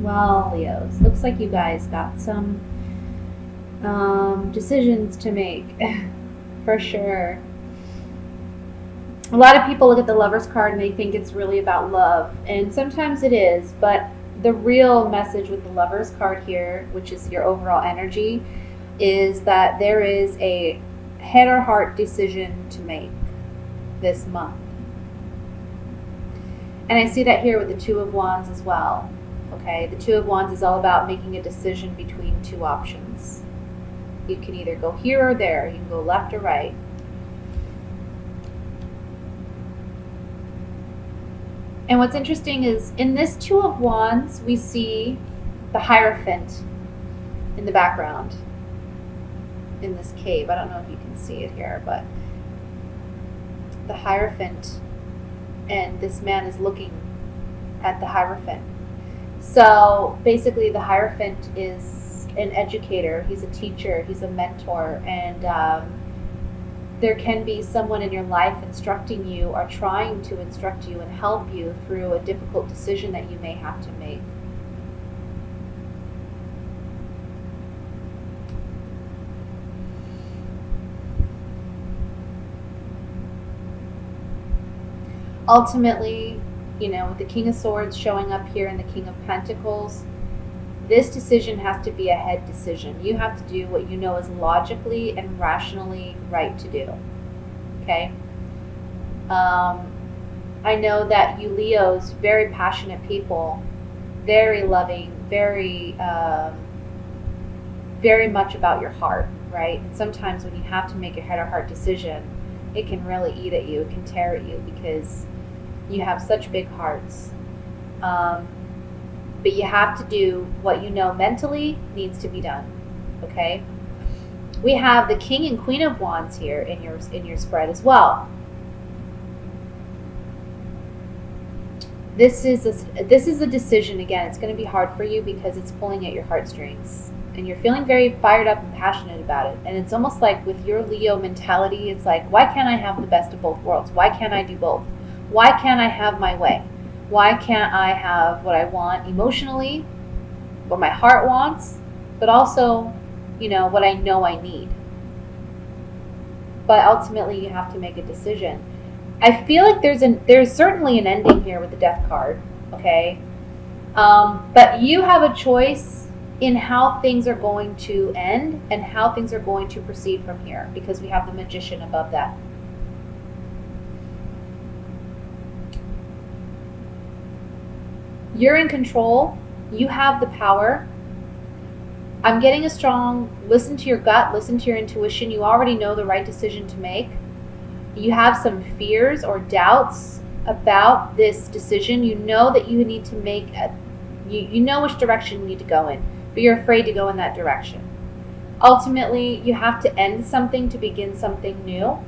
Well, Leos, looks like you guys got some decisions to make, for sure. A lot of people look at the Lover's card and they think it's really about love, and sometimes it is, but the real message with the Lover's card here, which is your overall energy, is that there is a head or heart decision to make this month. And I see that here with the Two of Wands as well. Okay, the Two of Wands is all about making a decision between two options. You can either go here or there. You can go left or right. And what's interesting is in this Two of Wands, we see the Hierophant in the background in this cave. I don't know if you can see it here, but the Hierophant, and this man is looking at the Hierophant. So basically the Hierophant is an educator, he's a teacher, he's a mentor, and there can be someone in your life instructing you or trying to instruct you and help you through a difficult decision that you may have to make. Ultimately, with the King of Swords showing up here and the King of Pentacles, this decision has to be a head decision. You have to do what you know is logically and rationally right to do. Okay? I know that you Leos, very passionate people, very loving, very much about your heart, right? And sometimes when you have to make a head or heart decision, it can really eat at you, it can tear at you because you have such big hearts. But you have to do what you know mentally needs to be done. Okay? We have the King and Queen of Wands here in your spread as well. This is a decision. Again, it's going to be hard for you because it's pulling at your heartstrings, and you're feeling very fired up and passionate about it. And it's almost like with your Leo mentality, it's like, why can't I have the best of both worlds? Why can't I do both? Why can't I have my way? Why can't I have what I want emotionally, what my heart wants, but also, what I know I need? But ultimately, you have to make a decision. I feel like there's certainly an ending here with the Death card, okay? But you have a choice in how things are going to end and how things are going to proceed from here, because we have the Magician above that. You're in control. You have the power. I'm getting a strong, listen to your gut, listen to your intuition. You already know the right decision to make. You have some fears or doubts about this decision. You know that you need to make you know which direction you need to go in, but you're afraid to go in that direction. Ultimately, you have to end something to begin something new.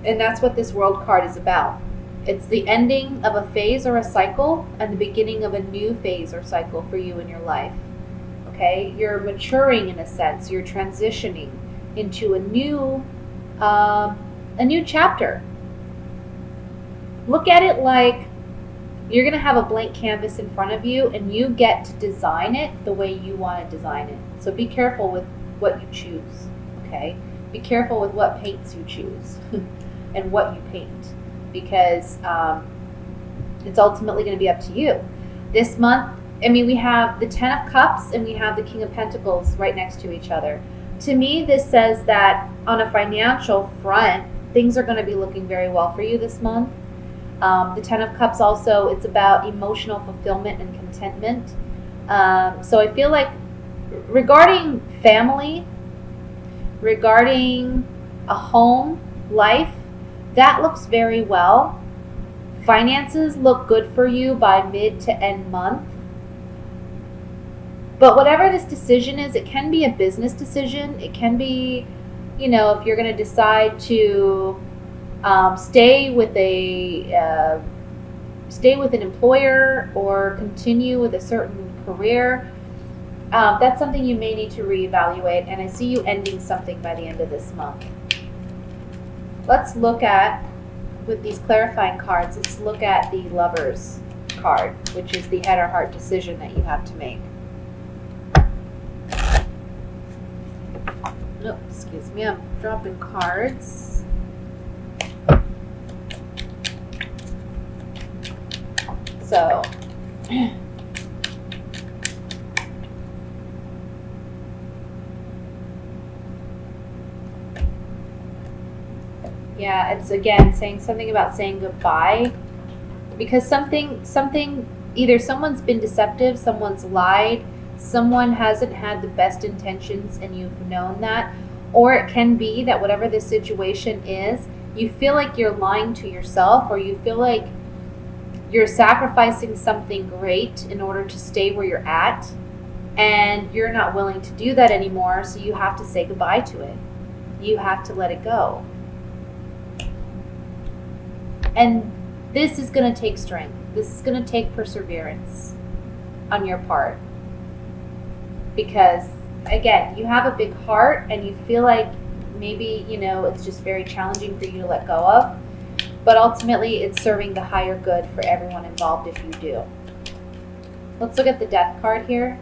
And that's what this World card is about. It's the ending of a phase or a cycle and the beginning of a new phase or cycle for you in your life. Okay? You're maturing in a sense. You're transitioning into a new chapter. Look at it like you're going to have a blank canvas in front of you and you get to design it the way you want to design it. So be careful with what you choose. Okay? Be careful with what paints you choose and what you paint, because it's ultimately going to be up to you. This month, we have the Ten of Cups and we have the King of Pentacles right next to each other. To me, this says that on a financial front, things are going to be looking very well for you this month. The Ten of Cups also, it's about emotional fulfillment and contentment. So I feel like regarding family, regarding a home life, that looks very well. Finances look good for you by mid to end month. But whatever this decision is, it can be a business decision. It can be, if you're going to decide to stay with an employer or continue with a certain career. That's something you may need to reevaluate. And I see you ending something by the end of this month. Let's look at, with these clarifying cards, let's look at the Lovers card, which is the head or heart decision that you have to make. Oh, excuse me, I'm dropping cards. So, yeah, it's again saying something about saying goodbye, because something either someone's been deceptive, someone's lied, someone hasn't had the best intentions and you've known that, or it can be that whatever the situation is, you feel like you're lying to yourself, or you feel like you're sacrificing something great in order to stay where you're at, and you're not willing to do that anymore, so you have to say goodbye to it. You have to let it go. And this is going to take strength. This is going to take perseverance on your part. Because, again, you have a big heart and you feel like maybe, it's just very challenging for you to let go of. But ultimately, it's serving the higher good for everyone involved if you do. Let's look at the Death card here.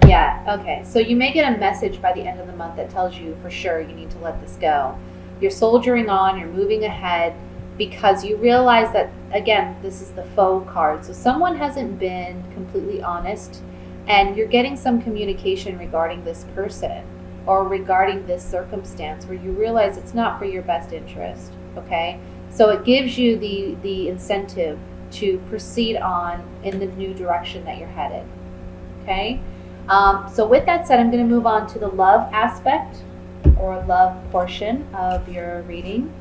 Yeah, okay. So you may get a message by the end of the month that tells you for sure you need to let this go. You're soldiering on, you're moving ahead, because you realize that, again, this is the faux card. So someone hasn't been completely honest, and you're getting some communication regarding this person or regarding this circumstance where you realize it's not for your best interest, okay? So it gives you the incentive to proceed on in the new direction that you're headed, okay? So with that said, I'm going to move on to the love aspect or love portion of your reading.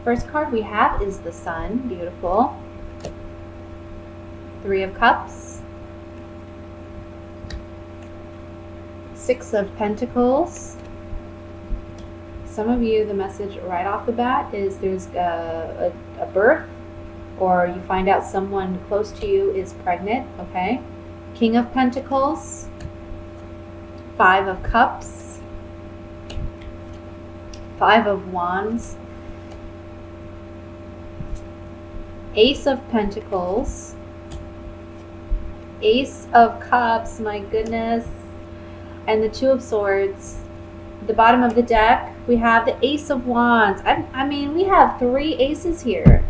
First card we have is the Sun. Beautiful. 3 of Cups. 6 of Pentacles. Some of you, the message right off the bat is there's a birth, or you find out someone close to you is pregnant, okay? King of Pentacles. 5 of Cups. 5 of Wands. Ace of Pentacles, Ace of Cups, my goodness, and the 2 of Swords. At the bottom of the deck, we have the Ace of Wands. I mean, we have 3 aces here.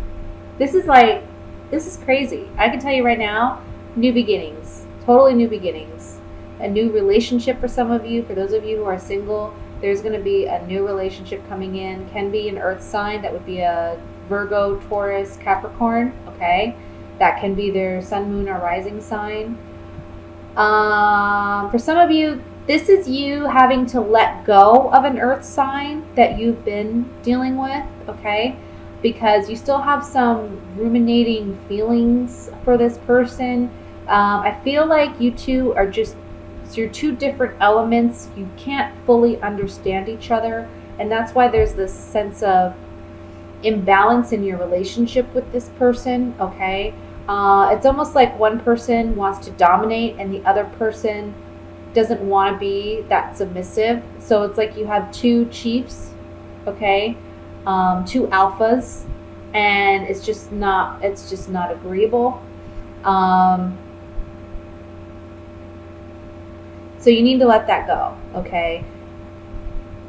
This is crazy. I can tell you right now, new beginnings, totally new beginnings. A new relationship for some of you. For those of you who are single, there's going to be a new relationship coming in. Can be an earth sign. That would be a Virgo, Taurus, Capricorn, okay? That can be their sun, moon, or rising sign. For some of you, this is you having to let go of an earth sign that you've been dealing with, okay? Because you still have some ruminating feelings for this person. I feel like you two are just, you're 2 different elements. You can't fully understand each other, and that's why there's this sense of imbalance in your relationship with this person, okay? It's almost like one person wants to dominate and the other person doesn't want to be that submissive. So it's like you have 2 chiefs, okay? 2 alphas, and it's just not agreeable. So you need to let that go, okay?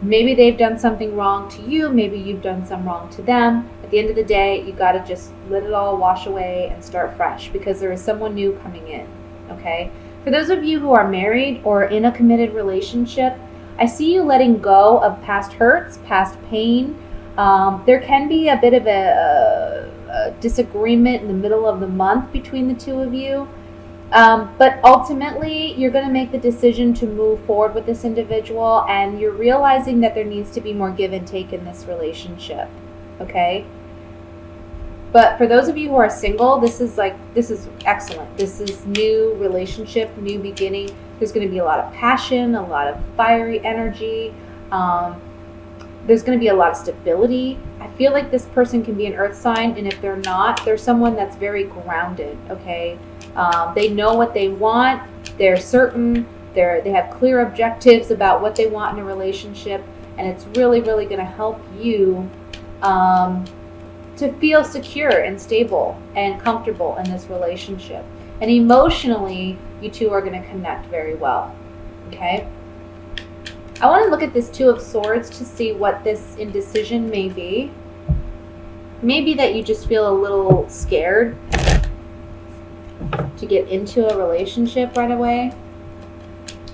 Maybe they've done something wrong to you. Maybe you've done some wrong to them. At the end of the day, you got to just let it all wash away and start fresh, because there is someone new coming in, okay? For those of you who are married or in a committed relationship, I see you letting go of past hurts, past pain. There can be a bit of a disagreement in the middle of the month between the two of you. But ultimately, you're going to make the decision to move forward with this individual, and you're realizing that there needs to be more give and take in this relationship, okay? But for those of you who are single, this is excellent. This is new relationship, new beginning. There's going to be a lot of passion, a lot of fiery energy. There's going to be a lot of stability. I feel like this person can be an earth sign, and if they're not, they're someone that's very grounded, okay? They know what they want. They're certain. They have clear objectives about what they want in a relationship, and it's really, really going to help you to feel secure and stable and comfortable in this relationship. And emotionally, you two are going to connect very well, okay? I want to look at this Two of Swords to see what this indecision may be. Maybe that you just feel a little scared to get into a relationship right away.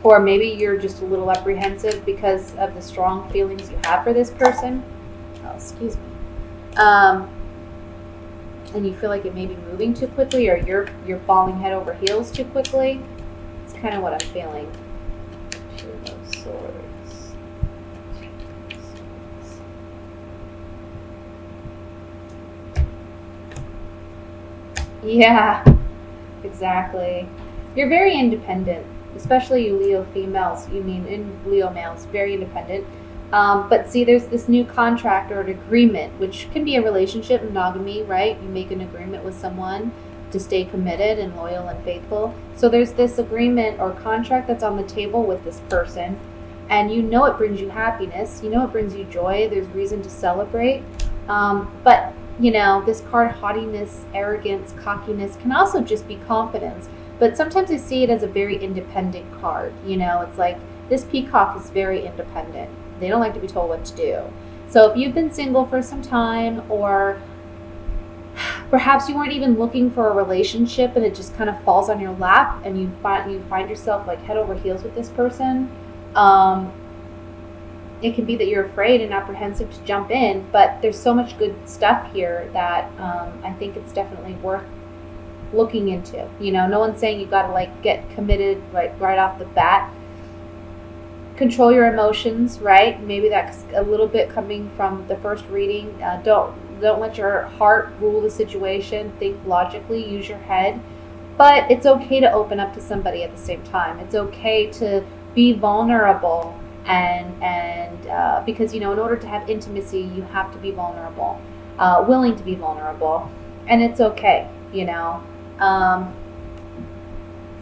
Or maybe you're just a little apprehensive because of the strong feelings you have for this person. Oh, excuse me. And you feel like it may be moving too quickly, or you're falling head over heels too quickly. It's kind of what I'm feeling. Two of Swords. Yeah, exactly. You're very independent, especially you Leo females. In Leo males, very independent. But see, there's this new contract or an agreement, which can be a relationship, monogamy, right? You make an agreement with someone to stay committed and loyal and faithful. So there's this agreement or contract that's on the table with this person, and you know it brings you happiness. You know it brings you joy. There's reason to celebrate. But this card, haughtiness, arrogance, cockiness, can also just be confidence. But sometimes I see it as a very independent card. It's like this peacock is very independent. They don't like to be told what to do. So if you've been single for some time, or perhaps you weren't even looking for a relationship and it just kind of falls on your lap and you find yourself like head over heels with this person, it can be that you're afraid and apprehensive to jump in, but there's so much good stuff here that I think it's definitely worth looking into. No one's saying you got to get committed right off the bat. Control your emotions, right? Maybe that's a little bit coming from the first reading. Don't let your heart rule the situation. Think logically, use your head. But it's okay to open up to somebody at the same time. It's okay to be vulnerable, and because in order to have intimacy, you have to be vulnerable, willing to be vulnerable, and it's okay.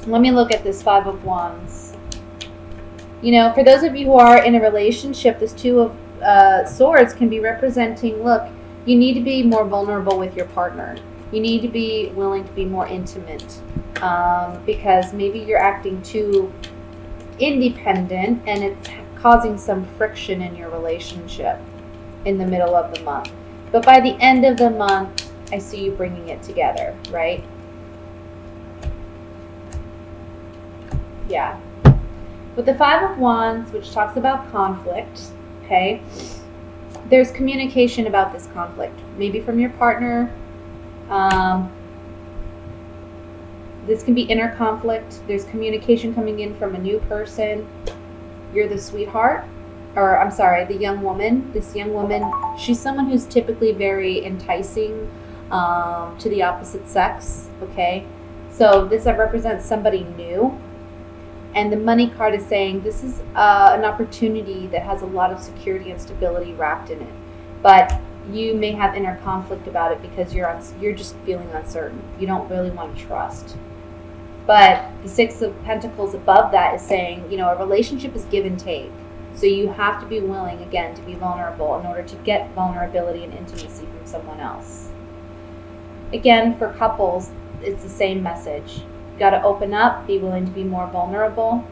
Let me look at this Five of Wands. For those of you who are in a relationship, this Two of Swords can be representing, look, you need to be more vulnerable with your partner. You need to be willing to be more intimate, because maybe you're acting too independent and it's causing some friction in your relationship in the middle of the month. But by the end of the month, I see you bringing it together, right? Yeah. With the Five of Wands, which talks about conflict, okay, there's communication about this conflict. Maybe from your partner. This can be inner conflict. There's communication coming in from a new person. You're the sweetheart, or I'm sorry, the young woman. This young woman, she's someone who's typically very enticing to the opposite sex, okay? So this represents somebody new. And the Money card is saying this is an opportunity that has a lot of security and stability wrapped in it. But you may have inner conflict about it because you're just feeling uncertain. You don't really want to trust. But the Six of Pentacles above that is saying, a relationship is give and take. So you have to be willing, again, to be vulnerable in order to get vulnerability and intimacy from someone else. Again, for couples, it's the same message. You got to open up, be willing to be more vulnerable.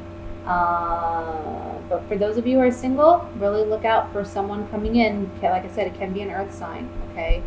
But for those of you who are single, really look out for someone coming in. Like I said, it can be an earth sign, okay?